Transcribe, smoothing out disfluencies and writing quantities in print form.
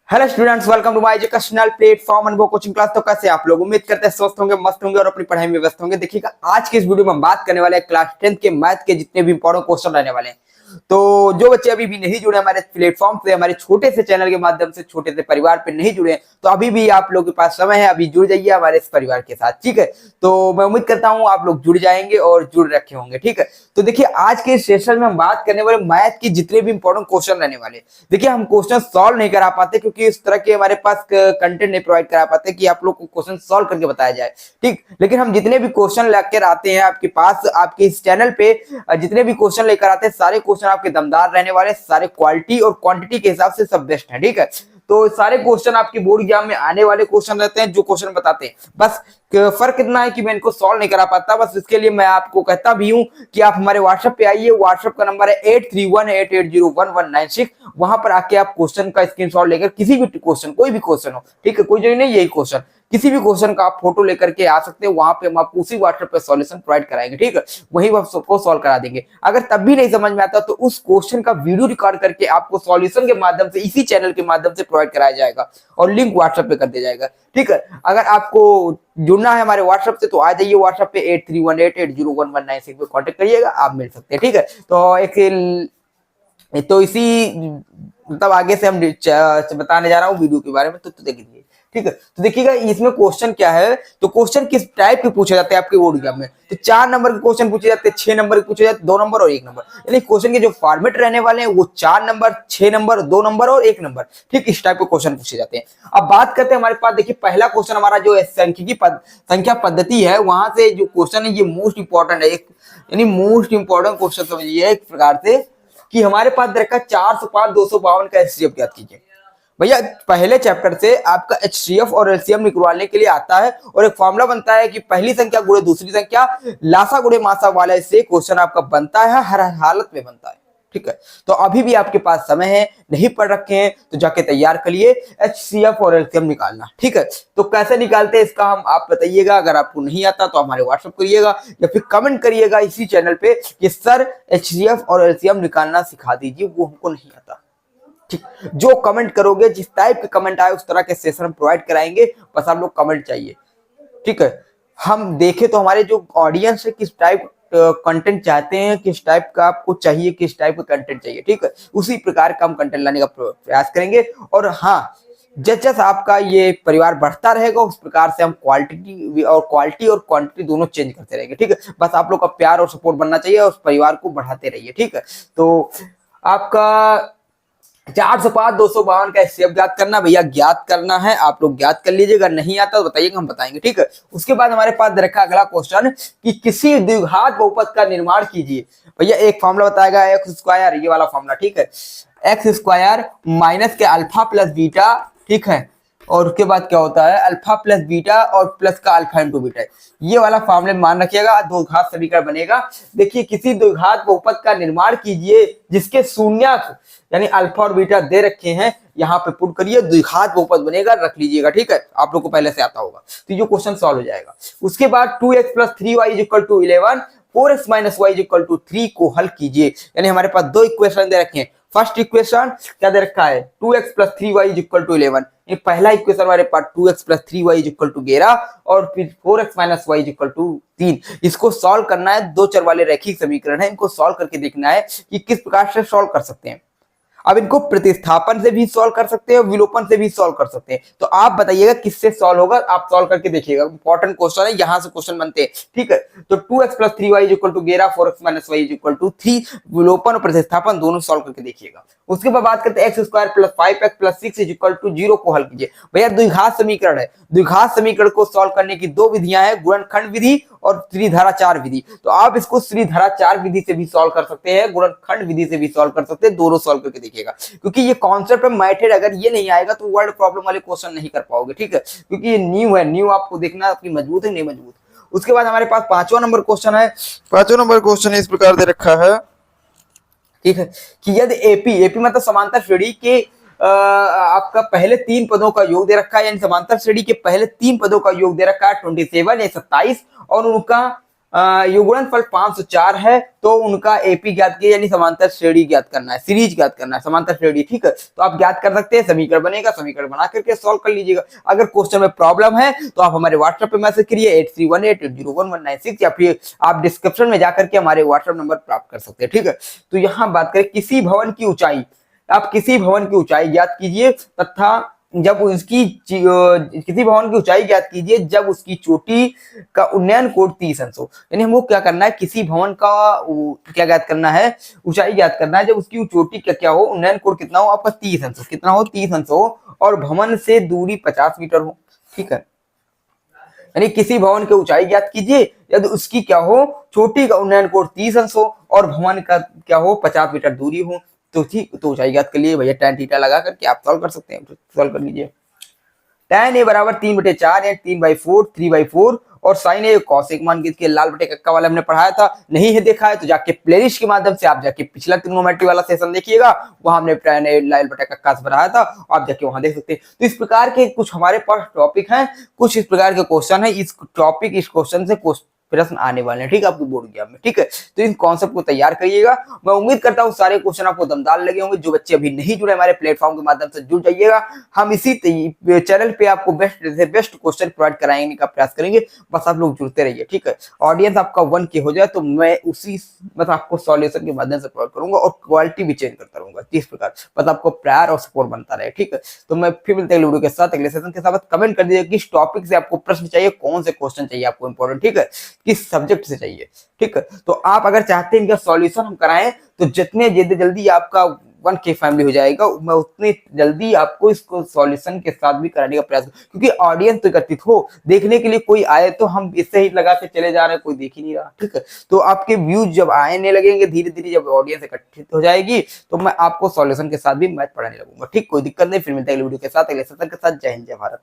Hello students, welcome to my educational platform Anubhav coaching class. तो कैसे आप लोग? उम्मीद करते हैं स्वस्थ होंगे, मस्त होंगे और अपनी पढ़ाई में व्यस्त होंगे। देखिएगा, आज के इस वीडियो में हम बात करने वाले हैं क्लास 10 के मैथ के जितने भी इंपॉर्टेंट क्वेश्चन रहने वाले हैं। तो जो बच्चे अभी भी नहीं जुड़े हमारे प्लेटफॉर्म से, हमारे छोटे से चैनल के माध्यम से, छोटे से परिवार पे नहीं जुड़े, तो अभी भी आप लोगों के पास समय है, अभी जुड़ जाइए हमारे इस परिवार के साथ, ठीक है। तो मैं उम्मीद करता हूँ आप लोग जुड़ जाएंगे और जुड़ रखे होंगे, ठीक है। तो देखिए, आज के सेशन में हम बात करने वाले मैथ की जितने भी इंपॉर्टेंट क्वेश्चन रहने वाले। देखिए, हम क्वेश्चन सॉल्व नहीं करा पाते क्योंकि इस तरह के हमारे पास कंटेंट नहीं प्रोवाइड करा पाते कि आप लोग को क्वेश्चन सॉल्व करके बताया जाए, ठीक। लेकिन हम जितने भी क्वेश्चन लेकर आते हैं आपके पास, आपके इस चैनल पे जितने भी क्वेश्चन लेकर आते हैं, सारे क्वेश्चन आपके दमदार रहने वाले, सारे क्वालिटी और क्वांटिटी के हिसाब से सब बेस्ट है, ठीक है। तो सारे क्वेश्चन आपके बोर्ड एग्जाम में आने वाले क्वेश्चन रहते हैं, जो क्वेश्चन बताते हैं। बस फर्क इतना है कि मैं इनको सॉल्व नहीं करा पाता, बस इसके लिए मैं आपको कहता भी हूं कि आप हमारे व्हाट्सएप पे आइए। व्हाट्सएप का नंबर है 8318801196। वहां पर आके आप क्वेश्चन का स्क्रीनशॉट लेकर किसी भी क्वेश्चन, कोई भी क्वेश्चन हो, ठीक है, कोई जरूरी नहीं यही क्वेश्चन, किसी भी क्वेश्चन का आप फोटो लेकर के आ सकते हैं। वहां पे हम आपको उसी व्हाट्सएप पे सॉल्यूशन प्रोवाइड कराएंगे, ठीक है। वही हम सबको सॉल्व करा देंगे। अगर तब भी नहीं समझ में आता तो उस क्वेश्चन का वीडियो रिकॉर्ड करके आपको सॉल्यूशन के माध्यम से, इसी चैनल के माध्यम से प्रोवाइड कराया जाएगा और लिंक व्हाट्सएप पे कर दिया जाएगा, ठीक है। अगर आपको जुड़ना है हमारे व्हाट्सएप से तो आ जाइए व्हाट्सएप पे 8318801196 पे कांटेक्ट करिएगा, आप मिल सकते हैं, ठीक है। तो इसी मतलब आगे से हम बताने जा रहा हूँ वीडियो के बारे में, तो देखिए, ठीक है। तो देखिएगा, इसमें क्वेश्चन क्या है, तो क्वेश्चन किस टाइप के पूछे जाते हैं आपके बोर्ड एग्जाम में। तो 4 नंबर के क्वेश्चन पूछे जाते हैं, 6 नंबर के पूछे जाते हैं, 2 नंबर और 1 नंबर। यानी क्वेश्चन के जो फॉर्मेट रहने वाले हैं वो 4 नंबर, 6 नंबर, 2 नंबर और 1 नंबर, ठीक, इस टाइप के क्वेश्चन पूछे जाते हैं। अब बात करते हैं हमारे पास, देखिए पहला क्वेश्चन हमारा जो संख्या पद्धति है, वहां से जो क्वेश्चन है ये मोस्ट इंपॉर्टेंट है, यानी मोस्ट इंपॉर्टेंट क्वेश्चन समझिए एक प्रकार से, कि हमारे पास दे रखा 405 252 का एचसीएफ ज्ञात कीजिए। भैया पहले चैप्टर से आपका एचसीएफ और एलसीएम निकलवाने के लिए आता है और एक फॉर्मूला बनता है कि पहली संख्या गुणे दूसरी संख्या, लासा गुणे मासा वाले से क्वेश्चन आपका बनता है, हर हालत में बनता है, ठीक है। तो अभी भी आपके पास समय है, नहीं पढ़ रखे हैं तो जाके तैयार करिए एचसीएफ और एलसीएम निकालना, ठीक है। तो कैसे निकालते हैं इसका हम आप बताइएगा। अगर आपको नहीं आता तो हमारे व्हाट्सएप करिएगा या फिर कमेंट करिएगा इसी चैनल पे कि सर एचसीएफ और एलसीएम निकालना सिखा दीजिए, वो हमको नहीं आता, ठीक। जो कमेंट करोगे, जिस टाइप के कमेंट आए उस तरह के सेशन हम प्रोवाइड कराएंगे, बस आप लोग कमेंट चाहिए, ठीक है। हम देखें तो हमारे जो ऑडियंस है किस टाइप कंटेंट चाहते हैं, किस टाइप का आपको चाहिए, किस टाइप का कंटेंट चाहिए, ठीक है। उसी प्रकार का हम कंटेंट लाने का प्रयास करेंगे। और हाँ, जैसे आपका ये परिवार बढ़ता रहेगा उस प्रकार से हम क्वालिटी और क्वांटिटी दोनों चेंज करते रहेंगे, ठीक है। बस आप लोग का प्यार और सपोर्ट बनना चाहिए और उस परिवार को बढ़ाते रहिए, ठीक है। तो आपका 405 252 का एचसीएफ ज्ञात करना, भैया ज्ञात करना है, आप लोग ज्ञात कर लीजिएगा। नहीं आता तो बताइएगा, हम बताएंगे, ठीक है। उसके बाद हमारे पास रखा अगला क्वेश्चन कि किसी द्विघात बहुपद का निर्माण कीजिए। भैया एक फॉर्मूला बताएगा एक्स स्क्वायर, ये वाला फॉर्मूला, ठीक है। एक्स स्क्वायर माइनस के अल्फा प्लस बीटा, ठीक है। और उसके बाद क्या होता है, अल्फा प्लस बीटा और प्लस का अल्फा इंटू बीटा, ये वाला फॉर्मूले मान रखिएगा, द्विघात समीकरण बनेगा। देखिए, किसी द्विघात बहुपद का निर्माण कीजिए जिसके शून्यक यानी अल्फा और बीटा दे रखे हैं, यहाँ पे पुट करिए, द्विघात बहुपद बनेगा, रख लीजिएगा, ठीक है। आप लोग को पहले से आता होगा तो ये क्वेश्चन सॉल्व हो जाएगा। उसके बाद 2x + 3y = 11, 4x - y = 3 को हल कीजिए। यानी हमारे पास दो इक्वेशन दे रखे हैं। फर्स्ट इक्वेशन क्या दे रखा है, 2x + 3y = 11। ये पहला इक्वेशन हमारे पास 2x + 3y = 11 और फिर 4x - y = 3। इसको सॉल्व करना है, दो चर वाले रैखिक समीकरण है, इनको सॉल्व करके देखना है कि किस प्रकार से सॉल्व कर सकते हैं। अब इनको प्रतिस्थापन से भी सॉल्व कर सकते हैं, विलोपन से भी सॉल्व कर सकते हैं। तो आप बताइएगा किससे सॉल्व होगा, आप सॉल्व करके देखिएगा। इंपॉर्टेंट क्वेश्चन है, यहां से क्वेश्चन बनते हैं, ठीक है। तो 2x + 3y = 11, 4x - y = 3, विलोपन और प्रतिस्थापन दोनों सॉल्व करके देखिएगा। उसके बाद बात करते हैं x² + 5x + 6 = 0 को हल कीजिए। भैया द्विघात समीकरण है, द्विघात समीकरण को सॉल्व करने की दो विधियां हैं, गुणनखंड विधि और त्रिधाराचार विधि। तो आप इसको त्रिधाराचार विधि से भी सॉल्व कर सकते हैं, गुणनखंड विधि से भी सॉल्व कर सकते हैं, दोनों सॉल्व करके देखिएगा। क्योंकि ये कॉन्सेप्ट है मैथड, अगर ये नहीं आएगा तो वर्ड प्रॉब्लम वाले क्वेश्चन नहीं कर पाओगे, ठीक है। क्योंकि ये न्यू है, न्यू आपको देखना आपकी मजबूत है नहीं मजबूत। उसके बाद हमारे पास 5वां नंबर क्वेश्चन है। 5वां नंबर क्वेश्चन इस प्रकार दे रखा है, ठीक है, कि यदि एपी मतलब समांतर श्रेणी के आपका पहले 3 पदों का योग दे रखा है, यानी समांतर श्रेणी के पहले 3 पदों का योग दे रखा है 27 या 27 और उनका युगुणनफल 504 है, तो उनका एपी ज्ञात कीजिए, यानी समांतर श्रेणी ज्ञात करना है, सीरीज ज्ञात करना है, समांतर श्रेणी। ठीक है, तो आप ज्ञात कर सकते हैं, समीकरण बनेगा, समीकरण बना करके सॉल्व कर लीजिएगा। अगर क्वेश्चन में प्रॉब्लम है तो आप हमारे व्हाट्सएप पे मैसेज करिए 8318801196, या फिर आप डिस्क्रिप्शन में जाकर के हमारे व्हाट्सएप नंबर प्राप्त कर सकते हैं। ठीक है, तो यहाँ बात करें किसी भवन की ऊंचाई, आप किसी भवन की ऊंचाई ज्ञात कीजिए तथा जब उसकी किसी भवन की ऊंचाई ज्ञात कीजिए जब उसकी चोटी का उन्नयन कोण 30 अंश हो। यानी हमको क्या करना है, किसी भवन का क्या ज्ञात करना है, ऊंचाई ज्ञात करना है जब उसकी चोटी का क्या हो, उन्नयन कोण कितना हो आपका 30 अंश हो, कितना हो 30 अंश हो, और भवन से दूरी 50 मीटर हो। ठीक है, यानी किसी भवन की ऊंचाई ज्ञात कीजिए यदि उसकी क्या हो, चोटी का उन्नयन कोण 30 अंश हो और भवन का क्या हो 50 मीटर दूरी हो। तो ठीक, तो ऊंचाई ज्ञात कर लिए भैया, tan थीटा लगा करके आप सॉल्व कर सकते हैं, सॉल्व कर लीजिए। tan a बराबर 3/4 या 3/4 3/4 और sin a cos एक मान के लाल बटे कक्का वाला हमने पढ़ाया था, नहीं है देखा है तो जाके प्लेलिस्ट के माध्यम से आप जाके पिछला ट्रिग्नोमेट्री वाला सेशन देखिएगा, वहां हमने tan a लाल बटे कक्का से पढ़ाया था, आप जाके वहां देख सकते हैं। तो इस प्रकार के कुछ हमारे पास टॉपिक हैं, कुछ इस प्रकार के क्वेश्चन है, इस टॉपिक इस क्वेश्चन से प्रश्न आने वाले हैं। ठीक है, आपको बोर्ड एग्जाम में। ठीक है, तो इन कॉन्सेप्ट को तैयार करिएगा। मैं उम्मीद करता हूँ सारे क्वेश्चन आपको दमदार लगे होंगे। जो बच्चे अभी नहीं जुड़े हमारे प्लेटफॉर्म के माध्यम से जुड़ जाइएगा, हम इसी चैनल पे आपको बेस्ट से बेस्ट क्वेश्चन प्रोवाइड कराने का प्रयास करेंगे, बस आप लोग जुड़ते रहिए। ठीक है, ऑडियंस आपका 1K हो जाए तो मैं उसी मतलब आपको सॉल्यूशन के माध्यम से प्रोवाइड करूंगा और क्वालिटी भी चेंज करता रहूंगा। इस प्रकार बस आपको प्यार और सपोर्ट बनता रहे। ठीक है, तो मैं फिर मिलते हैं वीडियो के साथ अगले सेशन के साथ। कमेंट कर दीजिए किस टॉपिक से आपको प्रश्न चाहिए, कौन से क्वेश्चन चाहिए आपको इंपॉर्टेंट, ठीक है, किस सब्जेक्ट से चाहिए। ठीक है, तो आप अगर चाहते हैं इनका सॉल्यूशन हम कराएं तो जितने जल्दी आपका 1K फैमिली हो जाएगा, मैं उतनी जल्दी आपको इसको सॉल्यूशन के साथ भी कराने का प्रयास, क्योंकि ऑडियंस तो एकत्रित हो, देखने के लिए कोई आए तो हम इससे ही लगा के चले जा रहे हैं, कोई देख ही नहीं रहा। ठीक है, तो आपके व्यूज जब आने लगेंगे धीरे धीरे, जब ऑडियंस एकत्रित हो जाएगी तो मैं आपको सॉल्यूशन के साथ भी मैथ पढ़ाने लगूंगा। ठीक, कोई दिक्कत नहीं। फिर मिलते हैं अगले वीडियो के साथ, अगले सत्र के साथ। जय हिंद, जय भारत।